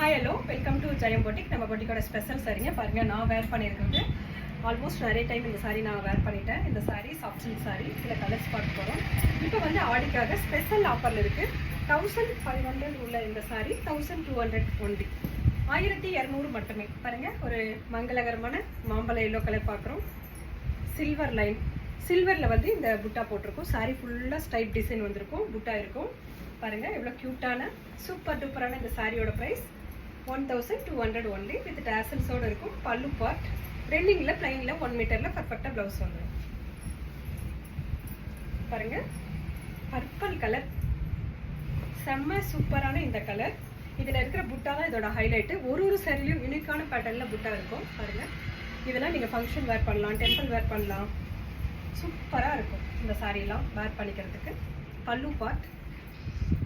Hi hello welcome to Jayam boutique. நம்ம பொட்டிக்கோட special சாரீங்க பாருங்க. நான் வேர் பண்ணியிருக்கிறது ஆல்மோஸ்ட் நிறைய டைம் இந்த சாரீ நான் வேர் பண்ணிட்டேன். இந்த சாரீ சாஃப்ட் சில்க் சாரீ, இதில் கலர்ஸ் பார்க்க போகிறோம். இப்போ வந்து ஆடிக்காக ஸ்பெஷல் ஆஃபரில் இருக்குது. 1500 உள்ள இந்த சாரீ 1200 ஒன்லி, 1200 மட்டுமே. பாருங்கள், ஒரு மங்களகரமான மாம்பழ எல்லோ கலர் பார்க்குறோம். சில்வர் லைன், சில்வரில் வந்து இந்த புட்டா போட்டிருக்கோம். சாரீ ஃபுல்லாக ஸ்டைப் டிசைன் வந்திருக்கும், புட்டா இருக்கும். பாருங்கள் எவ்வளோ க்யூட்டான சூப்பர் டூப்பரான இந்த சாரியோட ப்ரைஸ் 1200 ஒன்லி வித் டேசல்ஸோடு இருக்கும். பல்லு பார்ட் ரெண்டிங்கில் பிளைனில் 1 மீட்டரில் பர்ஃபெக்டாக ப்ளவுஸ் வந்துடும். பாருங்கள், பர்பிள் கலர் செம்ம சூப்பரான இந்த கலர். இதில் இருக்கிற புட்டா தான் இதோட ஹைலைட்டு. ஒரு சாரிலையும் யூனிக்கான பேட்டர்னில் புட்டா இருக்கும். பாருங்கள், இதெல்லாம் நீங்கள் ஃபங்க்ஷன் வேர் பண்ணலாம், டெம்பிள் வேர் பண்ணலாம். சூப்பராக இருக்கும் இந்த சாரீலாம் வேர் பண்ணிக்கிறதுக்கு. பல்லு பார்ட்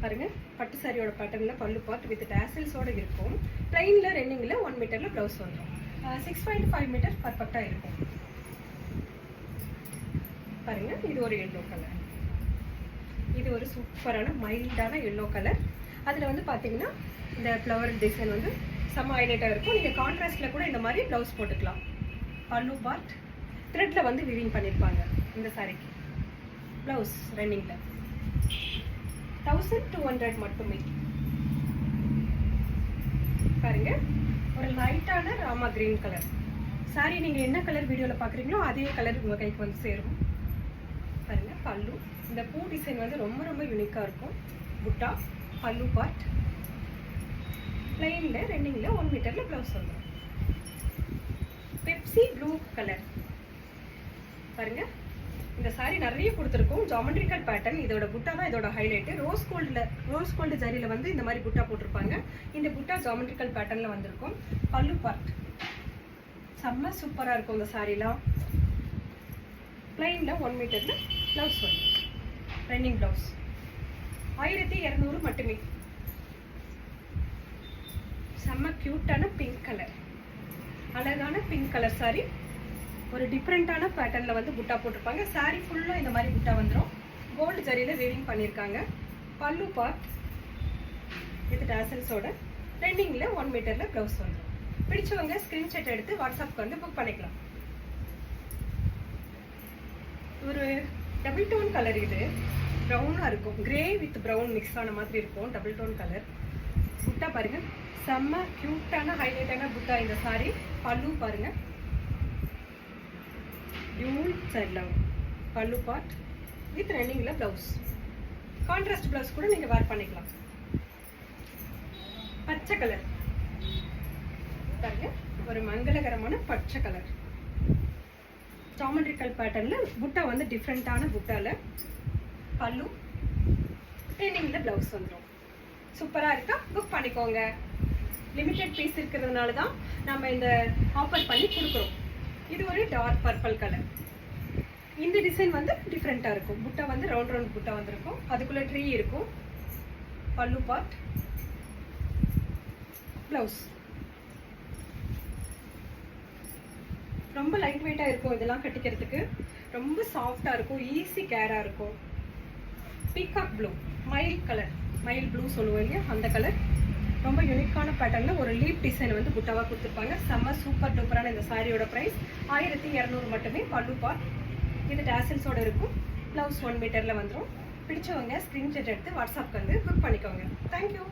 பாருங்கள், பட்டு சாரியோட பேட்டர்னில் பல்லு பார்ட் வித் டேசல்ஸோடு இருக்கும். ப்ளைனில் ரெண்டிங்கில் 1 மீட்டரில் ப்ளவுஸ் வந்துடும். 6.5 மீட்டர் பர்ஃபெக்டாக இருக்கும். பாருங்கள், இது ஒரு எல்லோ கலர். இது ஒரு சூப்பரான மைல்டான எல்லோ கலர். அதில் வந்து பார்த்தீங்கன்னா இந்த ஃப்ளவர் டிசைன் வந்து செம்ம ஹைலைட்டாக இருக்கும். நீங்கள் கான்ட்ராஸ்டில் கூட இந்த மாதிரி ப்ளவுஸ் போட்டுக்கலாம். பல்லு பார்ட் த்ரெட்டில் வந்து விவிங் பண்ணியிருப்பாங்க இந்த சாரிக்கு. ப்ளவுஸ் ரன்னிங்கில் 1200 மட்டுமே. பாருங்க, ஒரு லைட்டான ராமா கிரீன் கலர் சாரி. நீங்கள் என்ன கலர் வீடியோவில் பார்க்குறீங்களோ அதே கலர் உங்கள் கைக்கு வந்து சேரும். பாருங்க, பல்லு இந்த பூ டிசைன் வந்து ரொம்ப ரொம்ப யூனிக்காக இருக்கும். புட்டா பல்லு பார்ட் பிளைனில் ரெண்டிங்கில் 1 மீட்டரில் ப்ளவுஸ் வந்துடும். Pepsi blue colour. பாருங்க, இந்த சாரி நிறைய கொடுத்துருக்கும். Geometrical pattern. இதோட புட்டா தான் இதோட ஹைலைட்டு. ரோஸ் கோல்டு ஜரியில் வந்து இந்த மாதிரி புட்டா போட்டிருப்பாங்க. இந்த புட்டா ஜாமெட்ரிக்கல் பேட்டர்னில் வந்திருக்கும். பல்லு பார்ட் செம்ம சூப்பராக இருக்கும் இந்த சாரீலாம். பிளைனில் 1 மீட்டரில் ப்ளவுஸ் வரும். ரன்னிங் ப்ளவுஸ் 1200 மட்டுமே. செம்ம க்யூட்டான பிங்க் கலர், அழகான பிங்க் கலர் சாரி. ஒரு டிஃப்ரெண்ட்டான பேட்டர்னில் வந்து புட்டா போட்டிருப்பாங்க. சாரீ ஃபுல்லாக இந்த மாதிரி புட்டா வந்துடும். கோல்டு ஜரியில் வீவிங் பண்ணியிருக்காங்க. பல்லு பார்ட் வித் டேசல்ஸோட ரெண்டிங்கில் 1 மீட்டரில் ப்ளவுஸ் வந்துடும். பிடிச்சவங்க ஸ்க்ரீன்ஷாட் எடுத்து வாட்ஸ்அப்க்கு வந்து புக் பண்ணிக்கலாம். ஒரு டபுள் டோன் கலர். இது ப்ரௌனாக இருக்கும். கிரே வித் ப்ரௌன் மிக்ஸ் ஆன மாதிரி இருக்கும். டபுள் டோன் கலர் புட்டா பாருங்கள், செம்ம க்யூட்டான ஹைலைட்டான புட்டா இந்த சாரீ. பல்லு பாருங்கள், டியூல் சைடில் பல்லு பார்ட் வித் ரன்னிங்கில் ப்ளவுஸ். கான்ட்ராஸ்ட் ப்ளவுஸ் கூட நீங்கள் வேர் பண்ணிக்கலாம். பச்சை கலர் பாருங்க, ஒரு மங்களகரமான பச்சை கலர். ஜாமெட்ரிக்கல் பேட்டர்னில் புட்டா வந்து டிஃப்ரெண்ட்டான புட்டாவில் பல்லு ரன்னிங்கில் ப்ளவுஸ் வந்துடும். சூப்பராக இருக்கா? புக் பண்ணிக்கோங்க. லிமிட்டட் பீஸ் இருக்கிறதுனால தான் நம்ம இந்த ஆஃபர் பண்ணி கொடுக்குறோம். இது ஒரு டார்க் பர்பிள் கலர். இந்த டிசைன் வந்து டிஃப்ரெண்ட்டாக இருக்கும். புட்டா வந்து ரவுண்ட் புட்டா வந்திருக்கும். அதுக்குள்ளே ட்ரீ இருக்கும். பல்லு பார்ட் ப்ளவுஸ் ரொம்ப லைட் வெயிட்டாக இருக்கும். இதெல்லாம் கட்டிக்கிறதுக்கு ரொம்ப சாஃப்டாக இருக்கும். ஈஸி கேராக இருக்கும். பீகாக் ப்ளூ, மயில் கலர், மயில் ப்ளூ சொல்லுவோம் இல்லையா, அந்த கலர். ரொம்ப யூனிக்கான பேட்டர்னில் ஒரு லீப் டிசைன் வந்து புட்டாவாக கொடுத்துருப்பாங்க. செம்ம சூப்பர் டூப்பரான இந்த சாரியோட ப்ரைஸ் 1200 மட்டுமே. பல்லு பார்ட் இது டேசல்ஸோடு இருக்கும். ப்ளவுஸ் 1 மீட்டரில் வந்துடும். பிடிச்சவங்க ஸ்க்ரீன்ஷாட் எடுத்து வாட்ஸ்அப்க்கு வந்து புக் பண்ணிக்கோங்க. தேங்க்யூ.